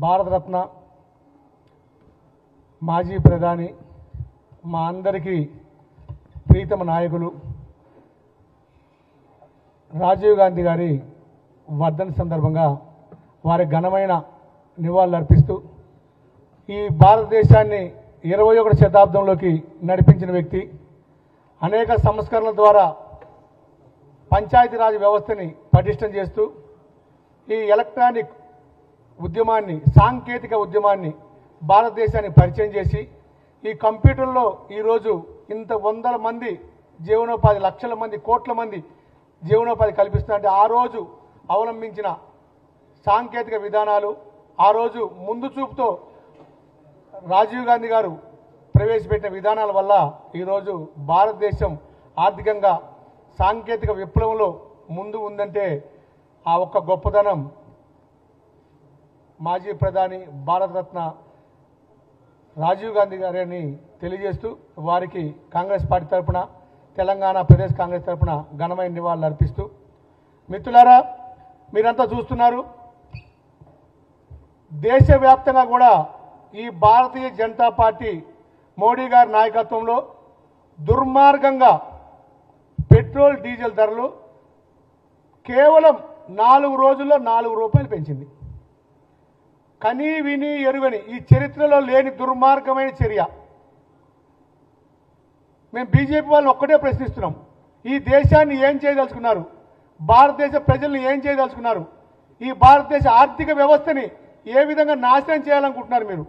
భారతరత్న మాజీ ప్రధాని మా అందరికీ ప్రీతమ నాయకులు రాజీవ్ గాంధీ గారి వర్ధంతి సందర్భంగా వారి ఘనమైన నివాళులర్పిస్తూ ఈ భారతదేశాన్ని 21వ శతాబ్దంలోకి నడిపించిన వ్యక్తి అనేక సంస్కరణల ద్వారా పంచాయతీరాజ్ వ్యవస్థని పటిష్టం చేస్తూ ఈ ఎలక్ట్రానిక్ ఉద్యమాన్ని సాంకేతిక ఉద్యమాన్ని భారతదేశానికి పరిచయం చేసి ఈ కంప్యూటర్లో ఈరోజు ఇంత వందల మంది జీవనోపాధి లక్షల మంది కోట్ల మంది జీవనోపాధి కల్పిస్తున్నట్టు ఆ రోజు అవలంబించిన సాంకేతిక విధానాలు ఆ రోజు ముందు చూపుతో రాజీవ్ గాంధీ గారు ప్రవేశపెట్టిన విధానాల వల్ల ఈరోజు భారతదేశం ఆర్థికంగా సాంకేతిక విప్లవంలో ముందు ఉందంటే ఆ ఒక్క గొప్పదనం మాజీ ప్రధాని భారతరత్న రాజీవ్ గాంధీ గారిని తెలియజేస్తూ వారికి కాంగ్రెస్ పార్టీ తరఫున తెలంగాణ ప్రదేశ్ కాంగ్రెస్ తరఫున ఘనమైన నివాళులు అర్పిస్తూ మిత్రులారా మీరంతా చూస్తున్నారు దేశవ్యాప్తంగా కూడా ఈ భారతీయ జనతా పార్టీ మోడీ గారి నాయకత్వంలో దుర్మార్గంగా పెట్రోల్ డీజిల్ ధరలు కేవలం 4 రోజుల్లో 4 రూపాయలు పెంచింది. కనీ విని ఎరుగని ఈ చరిత్రలో లేని దుర్మార్గమైన చర్య. మేము బీజేపీ వాళ్ళని ఒక్కటే ప్రశ్నిస్తున్నాం, ఈ దేశాన్ని ఏం చేయదలుచుకున్నారు? భారతదేశ ప్రజల్ని ఏం చేయదలుచుకున్నారు? ఈ భారతదేశ ఆర్థిక వ్యవస్థని ఏ విధంగా నాశనం చేయాలనుకుంటున్నారు మీరు?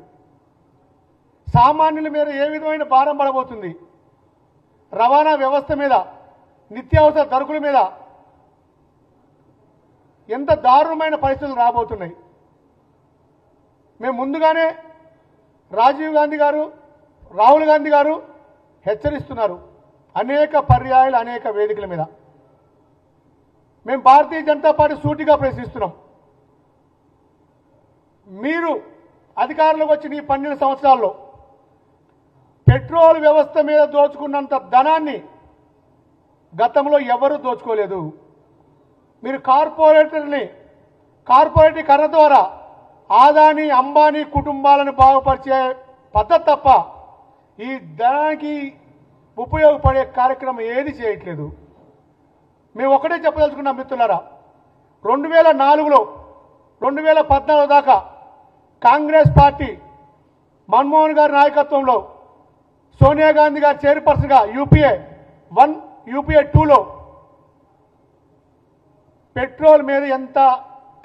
సామాన్యుల మీద ఏ విధమైన భారం పడబోతుంది? రవాణా వ్యవస్థ మీద, నిత్యావసర సరుకుల మీద ఎంత దారుణమైన పరిస్థితులు రాబోతున్నాయి. మేము ముందుగానే రాజీవ్ గాంధీ గారు, రాహుల్ గాంధీ గారు హెచ్చరిస్తున్నారు అనేక పర్యాయాలు అనేక వేదికల మీద. మేము భారతీయ జనతా పార్టీ సూటిగా ప్రశ్నిస్తున్నాం, మీరు అధికారంలోకి వచ్చిన ఈ 12 సంవత్సరాల్లో పెట్రోల్ వ్యవస్థ మీద దోచుకున్నంత ధనాన్ని గతంలో ఎవరూ దోచుకోలేదు. మీరు కార్పొరేటీకరణ ద్వారా ఆదాని అంబానీ కుటుంబాలను బాగుపరిచే పద్ధతి తప్ప ఈ ధనానికి ఉపయోగపడే కార్యక్రమం ఏది చేయట్లేదు. మేము ఒకటే చెప్పదలుచుకున్నాం మిత్రులారా, 2004లో 2014 దాకా కాంగ్రెస్ పార్టీ మన్మోహన్ గారి నాయకత్వంలో సోనియా గాంధీ గారు చైర్పర్సన్గా యూపీఏ 1 యూపీఏ 2లో పెట్రోల్ మీద ఎంత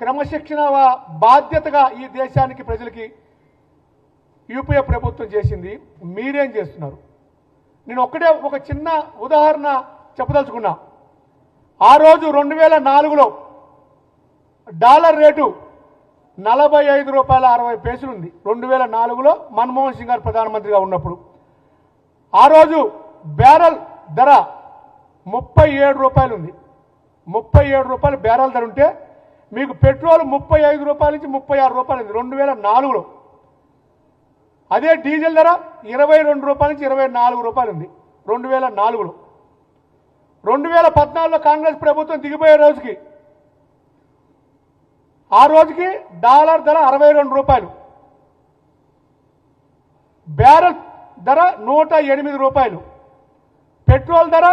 క్రమశిక్షణ బాధ్యతగా ఈ దేశానికి ప్రజలకి యూపీఏ ప్రభుత్వం చేసింది. మీరేం చేస్తున్నారు? నేను ఒక్కటే ఒక చిన్న ఉదాహరణ చెప్పదలుచుకున్నా. ఆ రోజు 2004లో డాలర్ రేటు 45 రూపాయల 60 పైసలు ఉంది. 2004లో మన్మోహన్ సింగ్ గారు ప్రధానమంత్రిగా ఉన్నప్పుడు ఆ రోజు బ్యారెల్ ధర 37 రూపాయలు ఉంది. 37 రూపాయలు బ్యారెల్ ధర ఉంటే మీకు పెట్రోల్ 35 రూపాయల నుంచి 36 రూపాయలు ఉంది 2004లో. అదే డీజిల్ ధర 22 రూపాయల నుంచి 24 రూపాయలు ఉంది 2004లో. 2014లో కాంగ్రెస్ ప్రభుత్వం దిగిపోయే రోజుకి ఆ రోజుకి డాలర్ ధర 62 రూపాయలు, బ్యారెల్ ధర 108 రూపాయలు, పెట్రోల్ ధర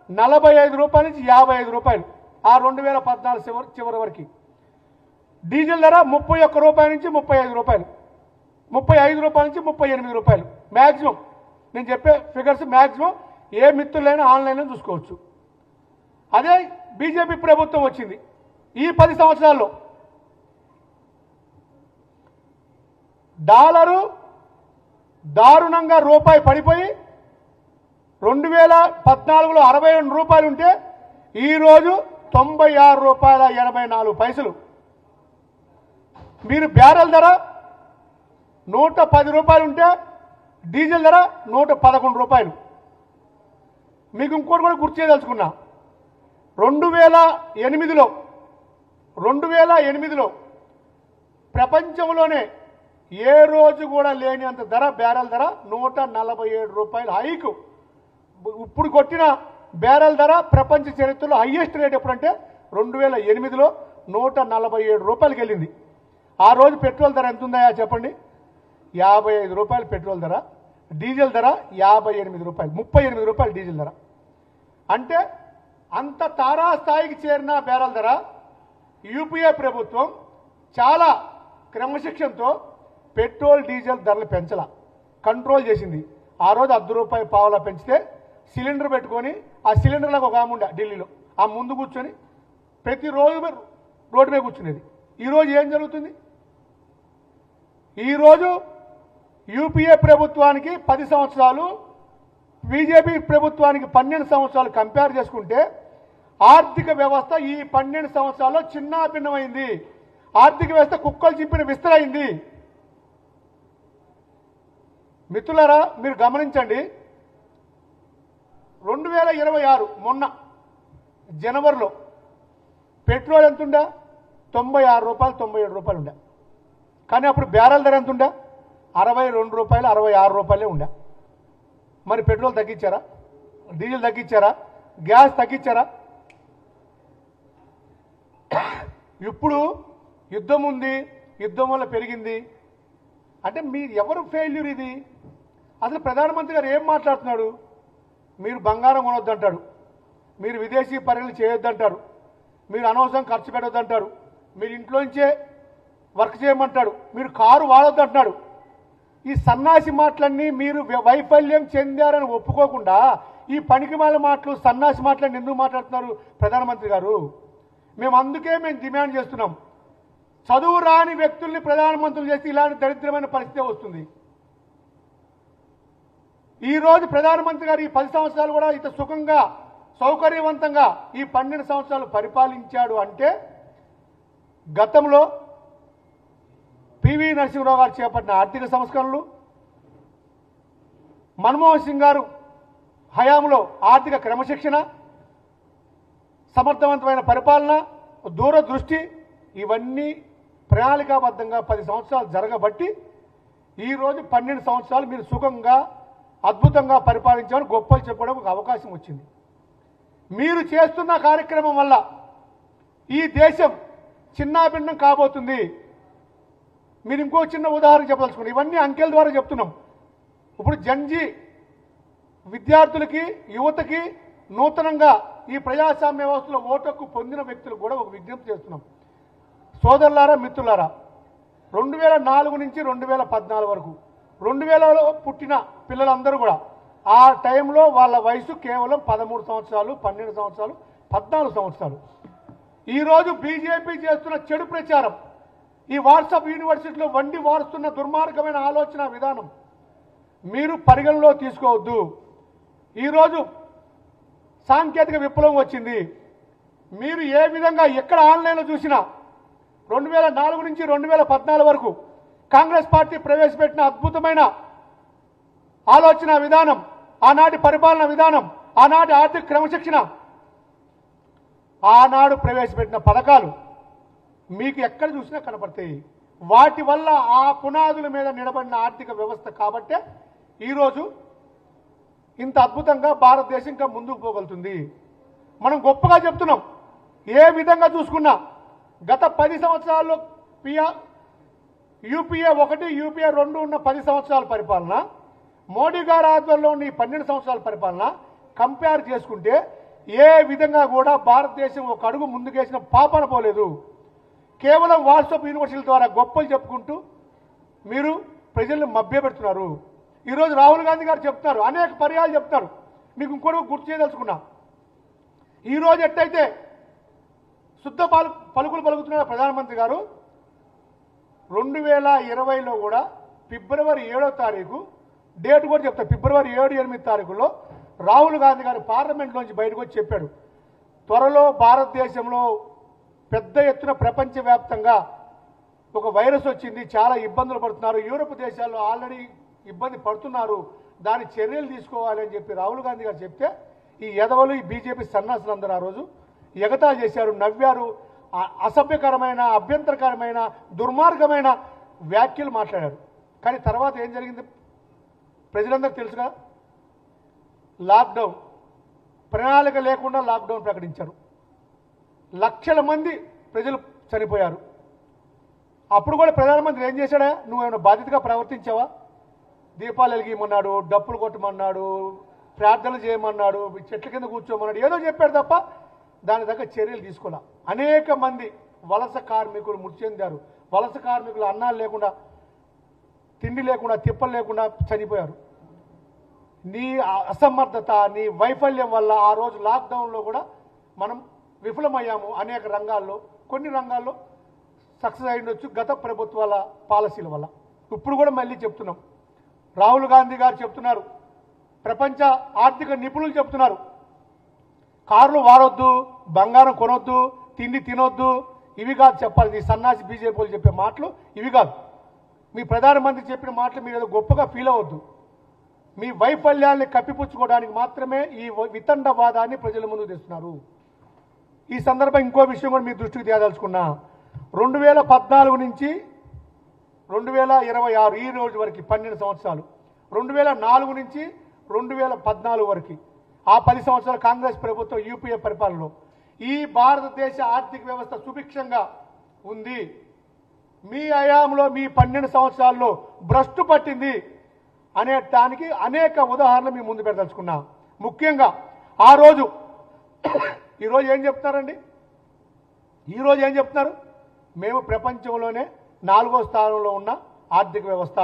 45 రూపాయల నుంచి 55 రూపాయలు ఆ 2014 చివరి వరకు. డీజిల్ ధర 31 రూపాయల నుంచి 35 రూపాయలు, 35 రూపాయల నుంచి 38 రూపాయలు మ్యాక్సిమం. నేను చెప్పే ఫిగర్స్ మ్యాక్సిమం ఏ మిత్రులైనా ఆన్లైన్లో చూసుకోవచ్చు. అదే బీజేపీ ప్రభుత్వం వచ్చింది ఈ 10 సంవత్సరాల్లో డాలరు దారుణంగా రూపాయి పడిపోయి 2014లో 62 రూపాయలు ఉంటే ఈరోజు 96 రూపాయల 84 పైసలు. మీరు బ్యారెల్ ధర 110 రూపాయలు ఉంటే డీజిల్ ధర 111 రూపాయలు. మీకు ఇంకోటి కూడా గుర్తు చేయదలుచుకున్నా, 2008లో ప్రపంచంలోనే ఏ రోజు కూడా లేని అంత ధర బ్యారెల్ ధర 147 రూపాయలు హైకు. ఇప్పుడు కొట్టిన బ్యారెల్ ధర ప్రపంచ చరిత్రలో హైయెస్ట్ రేట్ ఎప్పుడంటే 2008లో 147 రూపాయలకి వెళ్ళింది. ఆ రోజు పెట్రోల్ ధర ఎంత ఉందా చెప్పండి? 55 రూపాయలు పెట్రోల్ ధర, డీజిల్ ధర 58 రూపాయలు, 38 రూపాయలు డీజిల్ ధర. అంటే అంత తారాస్థాయికి చేరిన బేరాల ధర యూపీఏ ప్రభుత్వం చాలా క్రమశిక్షణతో పెట్రోల్ డీజిల్ ధరలు పెంచలా, కంట్రోల్ చేసింది. ఆ రోజు ₹1 పావలా పెంచితే సిలిండర్ పెట్టుకొని ఆ సిలిండర్లకు ఒక ఆమె ఉండే ఢిల్లీలో, ఆ ముందు కూర్చొని ప్రతిరోజు రోడ్డు మీద కూర్చునేది. ఈరోజు ఏం జరుగుతుంది? ఈరోజు యూపీఏ ప్రభుత్వానికి 10 సంవత్సరాలు, బీజేపీ ప్రభుత్వానికి 12 సంవత్సరాలు కంపేర్ చేసుకుంటే ఆర్థిక వ్యవస్థ ఈ 12 సంవత్సరాల్లో చిన్నాభిన్నమైంది. ఆర్థిక వ్యవస్థ కుక్కలు చింపిన విస్తరైంది. మిత్రులారా, మీరు గమనించండి, 2026 మొన్న జనవరిలో పెట్రోల్ ఎంత ఉండే? ₹96, ₹97 ఉండే. కానీ అప్పుడు బ్యారెల్ ధర ఎంత ఉండే? ₹62, ₹66 ఉండే. మరి పెట్రోల్ తగ్గించారా? డీజిల్ తగ్గించారా? గ్యాస్ తగ్గించారా? ఇప్పుడు యుద్ధం ఉంది, యుద్ధం వల్ల పెరిగింది అంటే మీరు ఎవరు ఫెయిల్యూర్? ఇది అసలు ప్రధానమంత్రి గారు ఏం మాట్లాడుతున్నాడు? మీరు బంగారం కొనొద్దంటాడు, మీరు విదేశీ పర్యటనలు చేయొద్దంటారు, మీరు అనవసరం ఖర్చు పెట్టొద్దంటారు, మీరు ఇంట్లోంచే వర్క్ చేయమంటాడు, మీరు కారు వాడొద్దంటున్నాడు. ఈ సన్నాసి మాటలన్నీ మీరు వైఫల్యం చెందారని ఒప్పుకోకుండా ఈ పనికిమాల మాటలు, సన్నాసి మాటలన్నీ ఎందుకు మాట్లాడుతున్నారు ప్రధానమంత్రి గారు? మేము డిమాండ్ చేస్తున్నాం, చదువు రాని వ్యక్తుల్ని ప్రధానమంత్రులు చేసి ఇలాంటి దరిద్రమైన పరిస్థితి వస్తుంది. ఈరోజు ప్రధానమంత్రి గారు ఈ 10 సంవత్సరాలు కూడా ఇంత సుఖంగా సౌకర్యవంతంగా ఈ 12 సంవత్సరాలు పరిపాలించాడు అంటే గతంలో పివి నరసింహరావు గారు చేపట్టిన ఆర్థిక సంస్కరణలు, మన్మోహన్ సింగ్ గారు హయాంలో ఆర్థిక క్రమశిక్షణ, సమర్థవంతమైన పరిపాలన, దూరదృష్టి, ఇవన్నీ ప్రణాళికాబద్ధంగా 10 సంవత్సరాలు జరగబట్టి ఈరోజు 12 సంవత్సరాలు మీరు సుఖంగా అద్భుతంగా పరిపాలించామని గొప్పలు చెప్పడం ఒక అవకాశం వచ్చింది. మీరు చేస్తున్న కార్యక్రమం వల్ల ఈ దేశం చిన్నాభిన్నం కాబోతుంది. మీరు ఇంకో చిన్న ఉదాహరణ చెప్పదలుచుకోండి, ఇవన్నీ అంకెల ద్వారా చెప్తున్నాం. ఇప్పుడు జంజీ విద్యార్థులకి, యువతకి నూతనంగా ఈ ప్రజాస్వామ్య వ్యవస్థలో ఓటుకు పొందిన వ్యక్తులకు కూడా ఒక విజ్ఞప్తి చేస్తున్నాం. సోదరులారా, మిత్రులారా, 2004 నుంచి 2014 వరకు 2000లో పుట్టిన పిల్లలందరూ కూడా ఆ టైంలో వాళ్ళ వయసు కేవలం 13 సంవత్సరాలు, 12 సంవత్సరాలు, 14 సంవత్సరాలు. ఈరోజు బీజేపీ చేస్తున్న చెడు ప్రచారం, ఈ వాట్సాప్ యూనివర్సిటీలో వండి వారుస్తున్న దుర్మార్గమైన ఆలోచన విధానం మీరు పరిగణలో తీసుకోవద్దు. ఈరోజు సాంకేతిక విప్లవం వచ్చింది. మీరు ఏ విధంగా ఎక్కడ ఆన్లైన్లో చూసినా 2004 నుంచి 2014 వరకు కాంగ్రెస్ పార్టీ ప్రవేశపెట్టిన అద్భుతమైన ఆలోచన విధానం, ఆనాటి పరిపాలన విధానం, ఆనాటి ఆర్థిక క్రమశిక్షణ, ఆనాడు ప్రవేశపెట్టిన పథకాలు మీకు ఎక్కడ చూసినా కనపడతాయి. వాటి వల్ల ఆ పునాదుల మీద నిలబడిన ఆర్థిక వ్యవస్థ కాబట్టే ఈరోజు ఇంత అద్భుతంగా భారతదేశం ఇంకా ముందుకు పోగలుగుతుంది. మనం గొప్పగా చెప్తున్నాం. ఏ విధంగా చూసుకున్నా గత 10 సంవత్సరాల్లో యూపీఏ 1, యూపీఏ 2 ఉన్న 10 సంవత్సరాల పరిపాలన, మోడీ గారి ఆధ్వర్యంలో ఉన్న ఈ 12 సంవత్సరాల పరిపాలన కంపేర్ చేసుకుంటే ఏ విధంగా కూడా భారతదేశం ఒక అడుగు ముందుకేసిన పాపన పోలేదు. కేవలం వాట్సాప్ యూనివర్సిటీల ద్వారా గొప్పలు చెప్పుకుంటూ మీరు ప్రజలను మభ్యపెడుతున్నారు. ఈరోజు రాహుల్ గాంధీ గారు చెప్తున్నారు, అనేక పర్యాలు చెప్తున్నారు. మీకు ఇంకోటి గుర్తు చేయదలుచుకున్నా, ఈరోజు ఎట్టయితే శుద్ధ పలుకులు పలుకుతున్న ప్రధానమంత్రి గారు 2020లో కూడా ఫిబ్రవరి 7వ తారీఖు డేట్ కూడా చెప్తారు. ఫిబ్రవరి 7, 8 తారీఖుల్లో రాహుల్ గాంధీ గారు పార్లమెంట్లోంచి బయటకు వచ్చి చెప్పాడు, త్వరలో భారతదేశంలో పెద్ద ఎత్తున ప్రపంచవ్యాప్తంగా ఒక వైరస్ వచ్చింది, చాలా ఇబ్బందులు పడుతున్నారు, యూరోప్ దేశాల్లో ఆల్రెడీ ఇబ్బంది పడుతున్నారు, దాని చర్యలు తీసుకోవాలి అని చెప్పి రాహుల్ గాంధీ గారు చెప్తే ఈ ఎదవలు, ఈ బీజేపీ సన్నాసులందరూ ఆ రోజు ఎగతాళి చేశారు, నవ్వారు, అసభ్యకరమైన, అభ్యంతరకరమైన, దుర్మార్గమైన వ్యాఖ్యలు మాట్లాడారు. కానీ తర్వాత ఏం జరిగింది ప్రజలందరూ తెలుసుగా, లాక్డౌన్, ప్రణాళిక లేకుండా లాక్డౌన్ ప్రకటించారు. లక్షల మంది ప్రజలు చనిపోయారు. అప్పుడు కూడా ప్రధానమంత్రి ఏం చేశాడా? నువ్వేమైనా బాధ్యతగా ప్రవర్తించావా? దీపాలు వెలిగిమన్నాడు, డప్పులు కొట్టమన్నాడు, ప్రార్థనలు చేయమన్నాడు, చెట్ల కింద కూర్చోమన్నాడు, ఏదో చెప్పాడు తప్ప దాని దగ్గర చర్యలు తీసుకోలే. అనేక మంది వలస కార్మికులు మృతి చెందారు. వలస కార్మికులు అన్నాలు లేకుండా, తిండి లేకుండా, తిప్పలు లేకుండా చనిపోయారు. నీ అసమర్థత, నీ వైఫల్యం వల్ల ఆ రోజు లాక్డౌన్లో కూడా మనం విఫలమయ్యాము. అనేక రంగాల్లో, కొన్ని రంగాల్లో సక్సెస్ అయి ఉండొచ్చు గత ప్రభుత్వాల పాలసీల వల్ల. ఇప్పుడు కూడా మళ్ళీ చెప్తున్నాం, రాహుల్ గాంధీ గారు చెప్తున్నారు, ప్రపంచ ఆర్థిక నిపుణులు చెప్తున్నారు, కార్లు వాడొద్దు, బంగారం కొనొద్దు, తిండి తినొద్దు. ఇవి కాదు చెప్పాలి. ఈ సన్నాసి బీజేపీలు చెప్పే మాటలు ఇవి కాదు. మీ ప్రధానమంత్రి చెప్పిన మాటలు మీరు ఏదో గొప్పగా ఫీల్ అవ్వద్దు. మీ వైఫల్యాన్ని కప్పిపుచ్చుకోవడానికి మాత్రమే ఈ వితండవాదాన్ని ప్రజల ముందుకు తెస్తున్నారు. ఈ సందర్భం ఇంకో విషయం కూడా మీ దృష్టికి తేదలుచుకున్నా. 2014 నుంచి 2026 ఈ రోజు వరకు 12 సంవత్సరాలు, 2004 నుంచి 2014 వరకు, ఆ 10 సంవత్సరాల కాంగ్రెస్ ప్రభుత్వం యూపీఏ పరిపాలనలో ఈ భారతదేశ ఆర్థిక వ్యవస్థ సుభిక్షంగా ఉంది. మీ హయాంలో, మీ 12 సంవత్సరాల్లో భ్రష్టు పట్టింది అనే దానికి అనేక ఉదాహరణలు మీ ముందు పెట్టదలుచుకున్నా. ముఖ్యంగా ఆ రోజు, ఈరోజు ఏం చెప్తున్నారండి? ఈరోజు ఏం చెప్తున్నారు? మేము ప్రపంచంలోనే 4వ స్థానంలో ఉన్న ఆర్థిక వ్యవస్థ,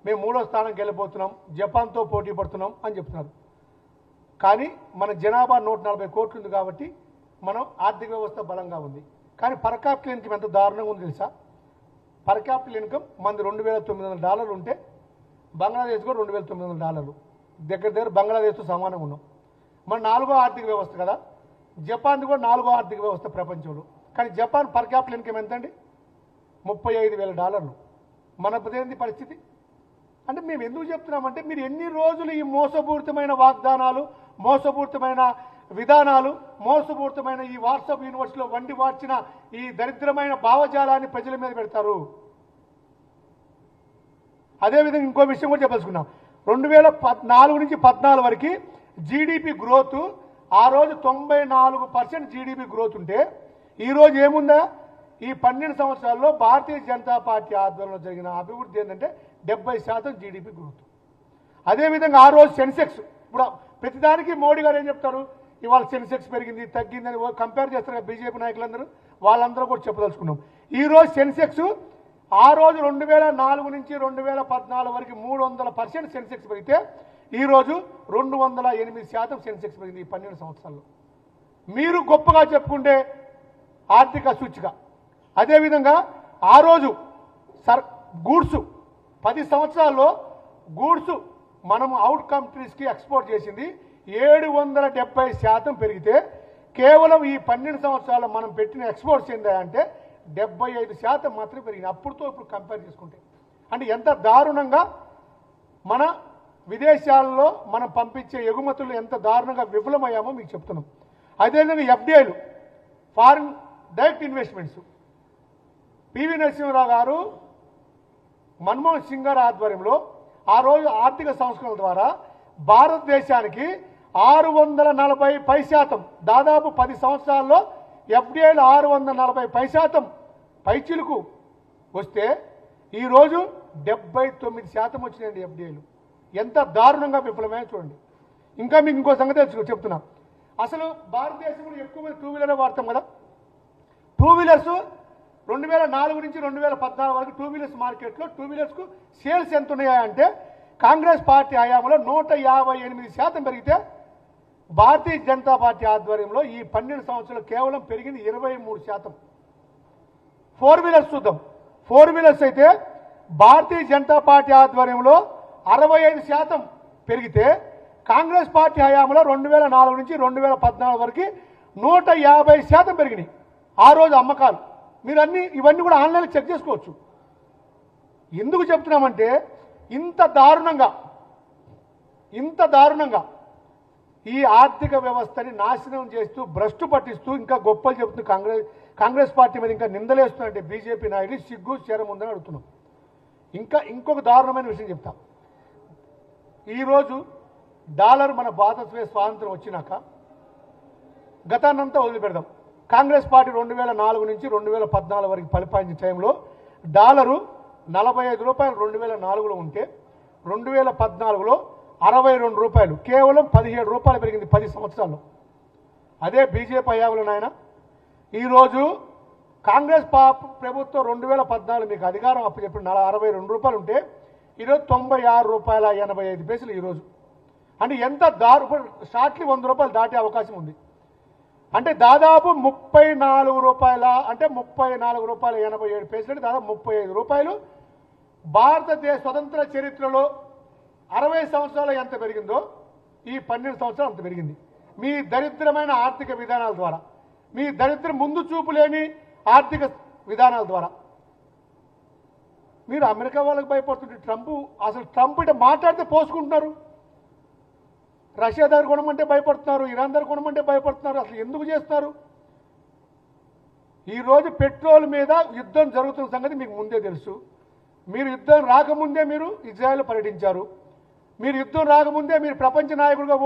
మేము 3వ స్థానంకి వెళ్ళిపోతున్నాం, జపాన్తో పోటీ పడుతున్నాం అని చెప్తున్నారు. కానీ మన జనాభా 140 కోట్లు ఉంది కాబట్టి మనం ఆర్థిక వ్యవస్థ బలంగా ఉంది. కానీ పర్ క్యాపిటల్ ఇన్కమ్ ఎంత దారుణంగా ఉంది తెలుసా? పర్ క్యాపిటల్ ఇన్కమ్ మనది $2,900 ఉంటే బంగ్లాదేశ్ కూడా $2,900, దగ్గర దగ్గర బంగ్లాదేశ్తో సమానంగా ఉన్నాం. మన 4వ ఆర్థిక వ్యవస్థ కదా. జపాన్ది కూడా 4వ ఆర్థిక వ్యవస్థ ప్రపంచంలో. కానీ జపాన్ పర్ క్యాపిటల్ ఇన్కమ్ ఎంతండి? $35,000. మనదేంది పరిస్థితి? అంటే మేము ఎందుకు చెప్తున్నామంటే, మీరు ఎన్ని రోజులు ఈ మోసపూరితమైన వాగ్దానాలు, మోసపూరితమైన విధానాలు, మోసపూరితమైన ఈ వాట్సాప్ యూనివర్సిటీలో వండి వార్చిన ఈ దరిద్రమైన భావజాలాన్ని ప్రజల మీద పెడతారు? అదేవిధంగా ఇంకో విషయం కూడా చెప్పదలుచుకున్నాం. 2014 నుంచి 14 వరకు జీడిపి గ్రోత్, ఆ రోజు 94% జీడిపి గ్రోత్ ఉంటే ఈరోజు ఏముందా? ఈ 12 సంవత్సరాల్లో భారతీయ జనతా పార్టీ ఆధ్వర్యంలో జరిగిన అభివృద్ధి ఏంటంటే 70% జీడిపి గ్రోత్. అదేవిధంగా ఆ రోజు సెన్సెక్స్, ఇప్పుడు ప్రతిదానికి మోడీ గారు ఏం చెప్తారు? ఇవాళ సెన్సెక్స్ పెరిగింది, తగ్గిందని కంపేర్ చేస్తారు బీజేపీ నాయకులందరూ. వాళ్ళందరూ కూడా చెప్పదలుచుకున్నాం. ఈరోజు సెన్సెక్స్, ఆ రోజు 2004 నుంచి 2014 వరకు 300% సెన్సెక్స్ పెరిగితే ఈరోజు 208% సెన్సెక్స్ పెరిగింది ఈ 12 సంవత్సరాల్లో. మీరు గొప్పగా చెప్పుకుంటే ఆర్థిక సూచిక. అదేవిధంగా ఆ రోజు గూడ్స్ 10 సంవత్సరాల్లో గూడ్స్ మనం అవుట్ కంట్రీస్కి ఎక్స్పోర్ట్ చేసింది 770% పెరిగితే, కేవలం ఈ 12 సంవత్సరాల్లో మనం పెట్టిన ఎక్స్పోర్ట్స్ ఏంటంటే 75% మాత్రమే పెరిగింది. అప్పుడుతో ఇప్పుడు కంపేర్ చేసుకుంటే అంటే ఎంత దారుణంగా మన విదేశాల్లో మనం పంపించే ఎగుమతులు ఎంత దారుణంగా విఫలమయ్యామో మీకు చెప్తున్నాం. అదేవిధంగా ఎఫ్డిఐలు, foreign direct investments, PV Narasimha Rao garu, Manmohan Singh గారి ఆధ్వర్యంలో ఆ రోజు ఆర్థిక సంస్కరణల ద్వారా భారతదేశానికి 640% దాదాపు 10 సంవత్సరాల్లో ఎఫ్డిఐలు 640% పైచిలుకు వస్తే ఈరోజు 79% వచ్చినాయండి ఎఫ్డిఐలు. ఎంత దారుణంగా విఫలమైనా చూడండి. ఇంకా మీకు ఇంకో సంగతి చెప్తున్నా. అసలు భారతదేశంలో ఎక్కువ మంది 2 వీలర్ వాడతాం కదా. 2 వీలర్స్ 2004 నుంచి 2014 వరకు 2 వీలర్స్ మార్కెట్లో 2 వీలర్స్కు సేల్స్ ఎంత ఉన్నాయంటే కాంగ్రెస్ పార్టీ హయాంలో 158% పెరిగితే భారతీయ జనతా పార్టీ ఆధ్వర్యంలో ఈ 12 సంవత్సరాలు కేవలం పెరిగింది 23%. 4 వీలర్స్ చూద్దాం. 4 వీలర్స్ అయితే భారతీయ జనతా పార్టీ ఆధ్వర్యంలో 65% పెరిగితే కాంగ్రెస్ పార్టీ హయాంలో 2004 నుంచి 2014 వరకు 150% పెరిగినాయి ఆ రోజు అమ్మకాలు. మీరు ఇవన్నీ కూడా ఆన్లైన్లో చెక్ చేసుకోవచ్చు. ఎందుకు చెప్తున్నామంటే ఇంత దారుణంగా ఈ ఆర్థిక వ్యవస్థని నాశనం చేస్తూ, భ్రష్టు పట్టిస్తూ, ఇంకా గొప్పలు చెబుతూ కాంగ్రెస్ పార్టీ మీద ఇంకా నిందలేస్తున్నట్టే బీజేపీ నాయకులు సిగ్గు చేరం ఉందని అడుగుతున్నాం. ఇంకొక దారుణమైన విషయం చెప్తా. ఈరోజు డాలర్ మన భారతదేశ స్వాతంత్రం వచ్చినాక గతాన్నంతా వదిలిపెడదాం. కాంగ్రెస్ పార్టీ 2004 నుంచి 2014 వరకు పరిపాలించిన టైంలో డాలరు 45 రూపాయలు 2004లో ఉంటే 2014లో 62 రూపాయలు, కేవలం 17 రూపాయలు పెరిగింది 10 సంవత్సరాల్లో. అదే బీజేపీ హయాంలో నాయన. ఈరోజు కాంగ్రెస్ ప్రభుత్వం 2014 మీకు అధికారం అప్పచెప్పుడు 62 రూపాయలు ఉంటే ఈరోజు 96 రూపాయల 85 పైసలు ఈరోజు. అంటే ఎంత షార్ట్లీ 100 రూపాయలు దాటే అవకాశం ఉంది. అంటే దాదాపు 34 రూపాయల, అంటే 34 రూపాయల 87 పైసలు, అంటే దాదాపు 35 రూపాయలు భారతదేశ స్వతంత్ర చరిత్రలో 60 సంవత్సరాలు ఎంత పెరిగిందో ఈ 12 సంవత్సరాలు అంత పెరిగింది. మీ దరిద్రమైన ఆర్థిక విధానాల ద్వారా, మీ దరిద్రం ముందు చూపు లేని ఆర్థిక విధానాల ద్వారా మీరు అమెరికా వాళ్ళకి భయపడుతుంటే ట్రంప్ ఇట మాట్లాడితే పోసుకుంటున్నారు. రష్యా దగ్గర కొనమంటే భయపడుతున్నారు, ఇరాన్ దగ్గర కొనమంటే భయపడుతున్నారు. అసలు ఎందుకు చేస్తున్నారు? ఈరోజు పెట్రోల్ మీద యుద్ధం జరుగుతున్న సంగతి మీకు ముందే తెలుసు. మీరు యుద్ధం రాకముందే మీరు ఇజ్రాయెల్ పర్యటించారు. మీరు యుద్ధం రాకముందే మీరు ప్రపంచ నాయకుడుగా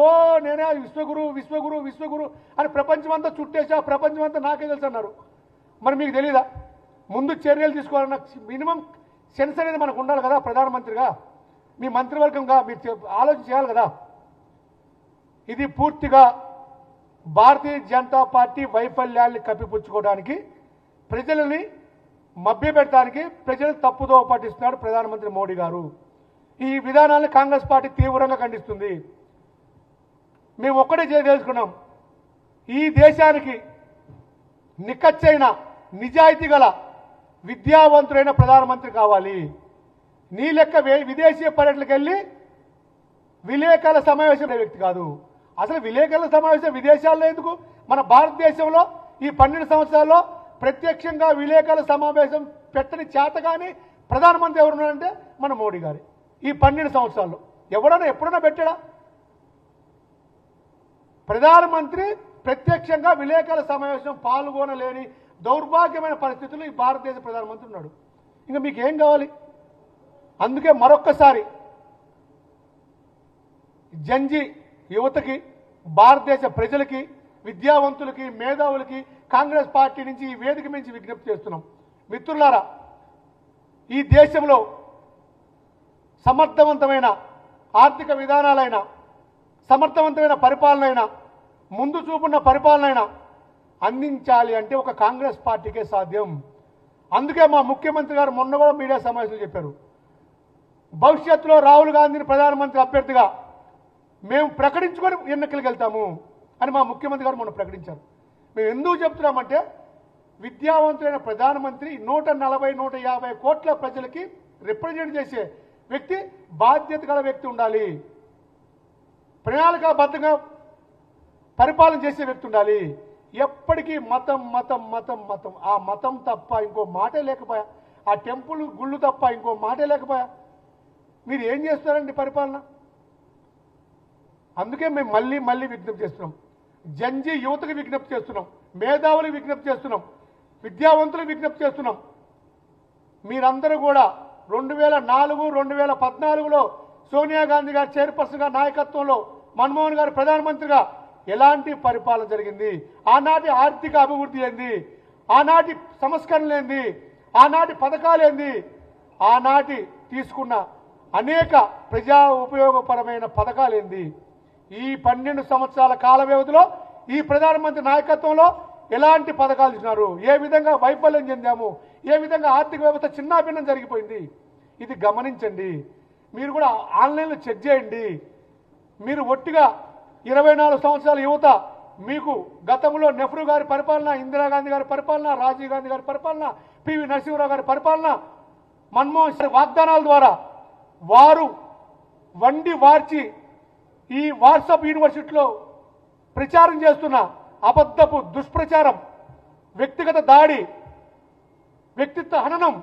నేనే విశ్వగురు విశ్వగురు విశ్వగురు అని ప్రపంచమంతా చుట్టేసి ఆ ప్రపంచమంతా నాకే తెలుసు అన్నారు. మరి మీకు తెలీదా? ముందు చర్యలు తీసుకోవాలన్న మినిమం సెన్స్ అనేది మనకు ఉండాలి కదా. ప్రధానమంత్రిగా, మీ మంత్రివర్గంగా మీరు ఆలోచన చేయాలి కదా. ఇది పూర్తిగా భారతీయ జనతా పార్టీ వైఫల్యాన్ని కప్పిపుచ్చుకోవడానికి, ప్రజలని మభ్యపెట్టడానికి, ప్రజలు తప్పుదో పట్టిస్తున్నాడు ప్రధానమంత్రి మోడీ గారు. ఈ విధానాన్ని కాంగ్రెస్ పార్టీ తీవ్రంగా ఖండిస్తుంది. మేము ఒక్కటే తెలుసుకున్నాం, ఈ దేశానికి నిక్కచ్చైన నిజాయితీ గల విద్యావంతుడైన ప్రధానమంత్రి కావాలి. నీ లెక్క విదేశీ పర్యటనకు వెళ్ళి విలేకరుల సమావేశం వ్యక్తి కాదు. అసలు విలేకరుల సమావేశం విదేశాల్లో ఎందుకు? మన భారతదేశంలో ఈ 12 సంవత్సరాల్లో ప్రత్యక్షంగా విలేకరుల సమావేశం పెట్టని చేతగాని ప్రధానమంత్రి ఎవరున్నారంటే మన మోడీ గారి. ఈ 12 సంవత్సరాల్లో ఎప్పుడైనా పెట్టాడా? ప్రధానమంత్రి ప్రత్యక్షంగా విలేకరుల సమావేశం పాల్గొనలేని దౌర్భాగ్యమైన పరిస్థితుల్లో ఈ భారతదేశ ప్రధానమంత్రి ఉన్నాడు. ఇంకా మీకు ఏం కావాలి? అందుకే మరొక్కసారి జంజీ యువతకి, భారతదేశ ప్రజలకి, విద్యావంతులకి, మేధావులకి కాంగ్రెస్ పార్టీ నుంచి ఈ వేదిక నుంచి విజ్ఞప్తి చేస్తున్నాం. మిత్రులారా, ఈ దేశంలో సమర్థవంతమైన ఆర్థిక విధానాలైన, సమర్థవంతమైన పరిపాలన, ముందు చూపున్న పరిపాలన అందించాలి అంటే ఒక కాంగ్రెస్ పార్టీకే సాధ్యం. అందుకే మా ముఖ్యమంత్రి గారు మొన్న కూడా మీడియా సమావేశంలో చెప్పారు, భవిష్యత్తులో రాహుల్ గాంధీని ప్రధానమంత్రి అభ్యర్థిగా మేము ప్రకటించుకొని ఎన్నికలకు వెళ్తాము అని మా ముఖ్యమంత్రి గారు మొన్న ప్రకటించారు. మేము ఎందుకు చెప్తున్నామంటే, విద్యావంతులైన ప్రధానమంత్రి 140-150 కోట్ల ప్రజలకి రిప్రజెంట్ చేసే వ్యక్తి, బాధ్యత గల వ్యక్తి ఉండాలి. ప్రణాళికాబద్ధంగా పరిపాలన చేసే వ్యక్తి ఉండాలి. ఎప్పటికీ మతం మతం మతం మతం, ఆ మతం తప్ప ఇంకో మాటే లేకపోయా, ఆ టెంపుల్ గుళ్ళు తప్ప ఇంకో మాటే లేకపోయా, మీరు ఏం చేస్తారండి పరిపాలన? అందుకే మేము మళ్ళీ విజ్ఞప్తి చేస్తున్నాం, జంజీ యువతకు విజ్ఞప్తి చేస్తున్నాం, మేధావులకు విజ్ఞప్తి చేస్తున్నాం, విద్యావంతులకు విజ్ఞప్తి చేస్తున్నాం. మీరందరూ కూడా 2004-2014లో సోనియా గాంధీ గారి చైర్పర్సన్గా నాయకత్వంలో మన్మోహన్ గారు ప్రధానమంత్రిగా ఎలాంటి పరిపాలన జరిగింది, ఆనాటి ఆర్థిక అభివృద్ధి ఏంది, ఆనాటి సంస్కరణలు ఏంది, ఆనాటి పథకాలు ఏంది, ఆనాటి తీసుకున్న అనేక ప్రజా ఉపయోగపరమైన పథకాలు ఏంది, ఈ 12 సంవత్సరాల కాల వ్యవధిలో ఈ ప్రధానమంత్రి నాయకత్వంలో ఎలాంటి పథకాలు ఇచ్చినారు, ఏ విధంగా వైఫల్యం చెందాము, ఏ విధంగా ఆర్థిక వ్యవస్థ చిన్నాభిన్నం జరిగిపోయింది, ఇది గమనించండి. మీరు కూడా ఆన్లైన్లో చెక్ చేయండి. మీరు ఒట్టిగా 24 సంవత్సరాల యువత, మీకు గతంలో నెహ్రూ గారి పరిపాలన, ఇందిరాగాంధీ గారి పరిపాలన, రాజీవ్ గాంధీ గారి పరిపాలన, పివి నరసింహరావు గారి పరిపాలన, మన్మోహన్ సింగ్ వాగ్దానాల ద్వారా వారు వండి వార్చి ఈ వాట్సాప్ యూనివర్సిటీలో ప్రచారం చేస్తున్న అబద్ధపు దుష్ప్రచారం, వ్యక్తిగత దాడి, వ్యక్తిత్వ హననం